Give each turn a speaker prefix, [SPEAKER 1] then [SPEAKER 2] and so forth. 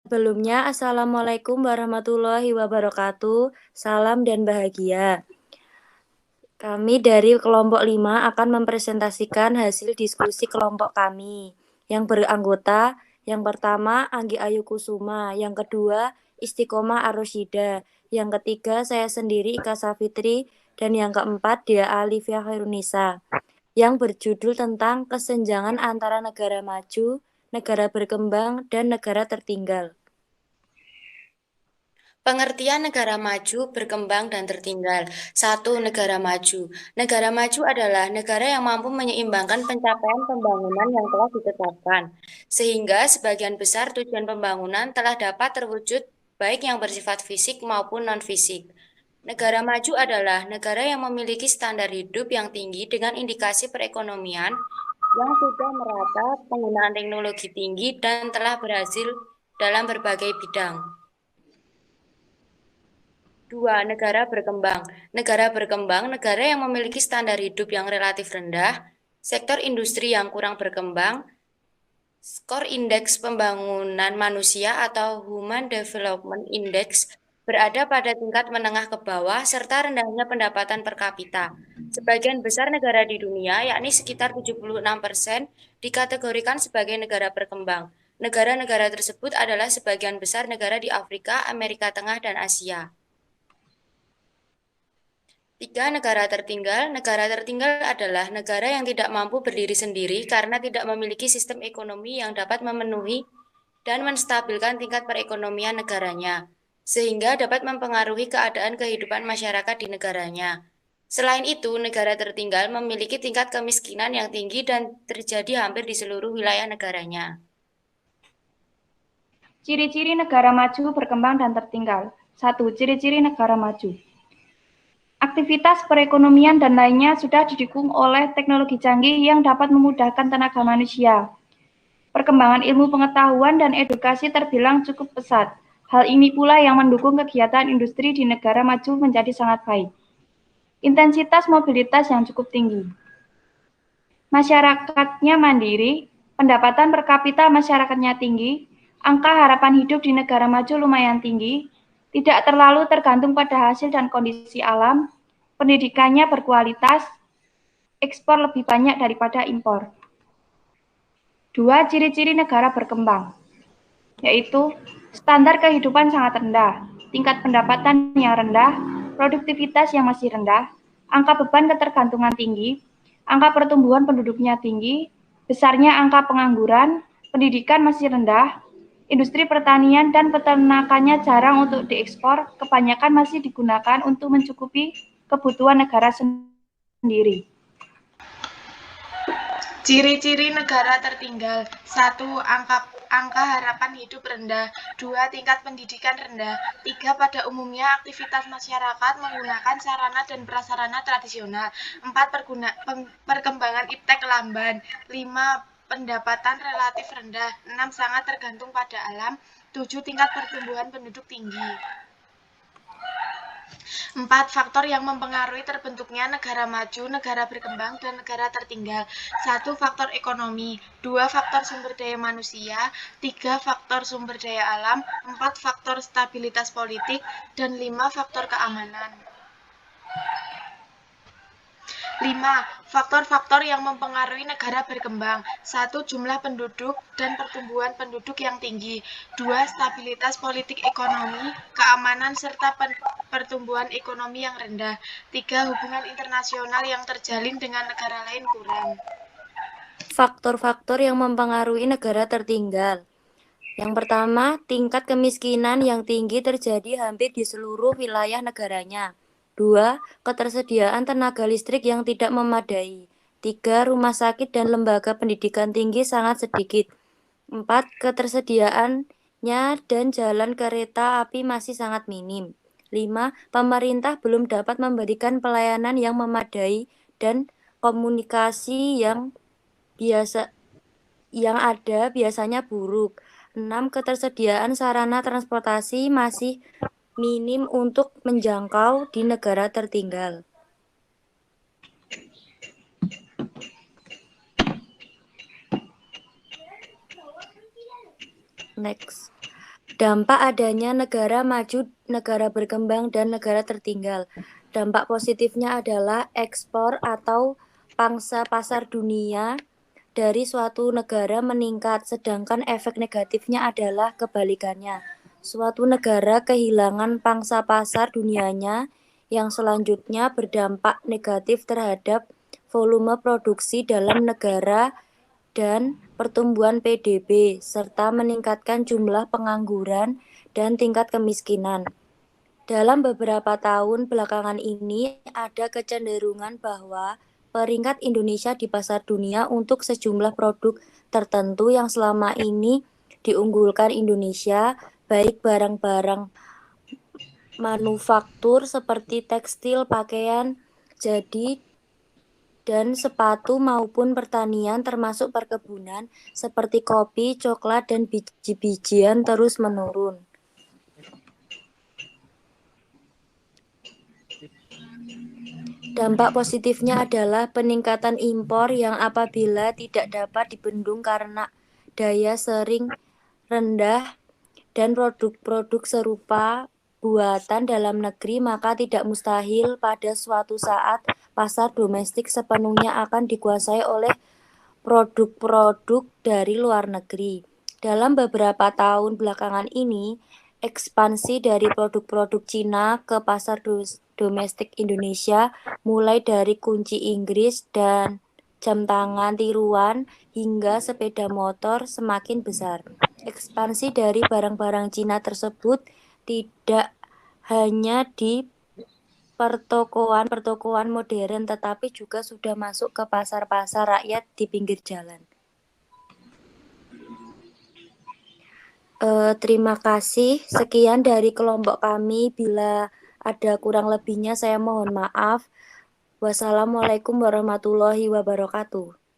[SPEAKER 1] Sebelumnya, Assalamualaikum warahmatullahi wabarakatuh. Salam dan bahagia. Kami dari kelompok 5 akan mempresentasikan hasil diskusi kelompok kami. Yang beranggota, yang pertama Anggi Ayu Kusuma, yang kedua Istiqomah Arosyida, yang ketiga saya sendiri Ika Safitri, dan yang keempat Dia Alifia Khairunisa, yang berjudul tentang kesenjangan antara negara maju, negara berkembang, dan negara tertinggal.
[SPEAKER 2] Pengertian negara maju, berkembang, dan tertinggal. Satu, negara maju. Negara maju adalah negara yang mampu menyeimbangkan pencapaian pembangunan yang telah ditetapkan, sehingga sebagian besar tujuan pembangunan telah dapat terwujud baik yang bersifat fisik maupun non-fisik. Negara maju adalah negara yang memiliki standar hidup yang tinggi dengan indikasi perekonomian yang sudah merata, penggunaan teknologi tinggi, dan telah berhasil dalam berbagai bidang. Dua, negara berkembang. Negara berkembang, negara yang memiliki standar hidup yang relatif rendah, sektor industri yang kurang berkembang, skor indeks pembangunan manusia atau Human Development Index berada pada tingkat menengah ke bawah, serta rendahnya pendapatan per kapita. Sebagian besar negara di dunia, yakni sekitar 76%, dikategorikan sebagai negara berkembang. Negara-negara tersebut adalah sebagian besar negara di Afrika, Amerika Tengah, dan Asia. Tiga, negara tertinggal. Negara tertinggal adalah negara yang tidak mampu berdiri sendiri karena tidak memiliki sistem ekonomi yang dapat memenuhi dan menstabilkan tingkat perekonomian negaranya, sehingga dapat mempengaruhi keadaan kehidupan masyarakat di negaranya. Selain itu, negara tertinggal memiliki tingkat kemiskinan yang tinggi dan terjadi hampir di seluruh wilayah negaranya.
[SPEAKER 3] Ciri-ciri negara maju, berkembang, dan tertinggal. 1. Ciri-ciri negara maju. Aktivitas perekonomian dan lainnya sudah didukung oleh teknologi canggih yang dapat memudahkan tenaga manusia. Perkembangan ilmu pengetahuan dan edukasi terbilang cukup pesat. Hal ini pula yang mendukung kegiatan industri di negara maju menjadi sangat baik. Intensitas mobilitas yang cukup tinggi. Masyarakatnya mandiri, pendapatan per kapita masyarakatnya tinggi, angka harapan hidup di negara maju lumayan tinggi, tidak terlalu tergantung pada hasil dan kondisi alam, pendidikannya berkualitas, ekspor lebih banyak daripada impor. 2. Ciri-ciri negara berkembang, yaitu standar kehidupan sangat rendah, tingkat pendapatan yang rendah, produktivitas yang masih rendah, angka beban ketergantungan tinggi, angka pertumbuhan penduduknya tinggi, besarnya angka pengangguran, pendidikan masih rendah, industri pertanian dan peternakannya jarang untuk diekspor, kebanyakan masih digunakan untuk mencukupi kebutuhan negara sendiri.
[SPEAKER 4] Ciri-ciri negara tertinggal. 1. Angka harapan hidup rendah. 2. Tingkat pendidikan rendah. 3. Pada umumnya aktivitas masyarakat menggunakan sarana dan prasarana tradisional. 4. Perkembangan iptek lamban. 5. Pendapatan relatif rendah. 6. Sangat tergantung pada alam. 7. Tingkat pertumbuhan penduduk tinggi. 4. Faktor yang mempengaruhi terbentuknya negara maju, negara berkembang, dan negara tertinggal. 1. Faktor ekonomi. 2. Faktor sumber daya manusia. 3. Faktor sumber daya alam. 4. Faktor stabilitas politik. Dan 5. Faktor keamanan. 5. Faktor-faktor yang mempengaruhi negara berkembang. 1. Jumlah penduduk dan pertumbuhan penduduk yang tinggi. 2. Stabilitas politik ekonomi, keamanan, serta pertumbuhan ekonomi yang rendah. 3. Hubungan internasional yang terjalin dengan negara lain kurang.
[SPEAKER 1] Faktor-faktor yang mempengaruhi negara tertinggal. Yang pertama, tingkat kemiskinan yang tinggi terjadi hampir di seluruh wilayah negaranya. 2. Ketersediaan tenaga listrik yang tidak memadai. 3. Rumah sakit dan lembaga pendidikan tinggi sangat sedikit. 4. Ketersediaannya dan jalan kereta api masih sangat minim. 5. Pemerintah belum dapat memberikan pelayanan yang memadai dan komunikasi yang ada biasanya buruk. 6. Ketersediaan sarana transportasi masih minim untuk menjangkau di negara tertinggal. Next. Dampak adanya negara maju, negara berkembang, dan negara tertinggal. Dampak positifnya adalah ekspor atau pangsa pasar dunia dari suatu negara meningkat, sedangkan efek negatifnya adalah kebalikannya. Suatu negara kehilangan pangsa pasar dunianya yang selanjutnya berdampak negatif terhadap volume produksi dalam negara dan pertumbuhan PDB, serta meningkatkan jumlah pengangguran dan tingkat kemiskinan. Dalam beberapa tahun belakangan ini, ada kecenderungan bahwa peringkat Indonesia di pasar dunia untuk sejumlah produk tertentu yang selama ini diunggulkan Indonesia, baik barang-barang manufaktur seperti tekstil, pakaian, jadi dan sepatu maupun pertanian termasuk perkebunan seperti kopi, coklat, dan biji-bijian terus menurun. Dampak positifnya adalah peningkatan impor yang apabila tidak dapat dibendung karena daya saring rendah dan produk-produk serupa buatan dalam negeri, maka tidak mustahil pada suatu saat pasar domestik sepenuhnya akan dikuasai oleh produk-produk dari luar negeri. Dalam beberapa tahun belakangan ini, ekspansi dari produk-produk Cina ke pasar domestik Indonesia, mulai dari kunci Inggris dan jam tangan tiruan hingga sepeda motor semakin besar. Ekspansi dari barang-barang Cina tersebut tidak hanya di pertokoan modern, tetapi juga sudah masuk ke pasar-pasar rakyat di pinggir jalan. Terima kasih. Sekian dari kelompok kami. Bila ada kurang lebihnya, saya mohon maaf. Wassalamualaikum warahmatullahi wabarakatuh.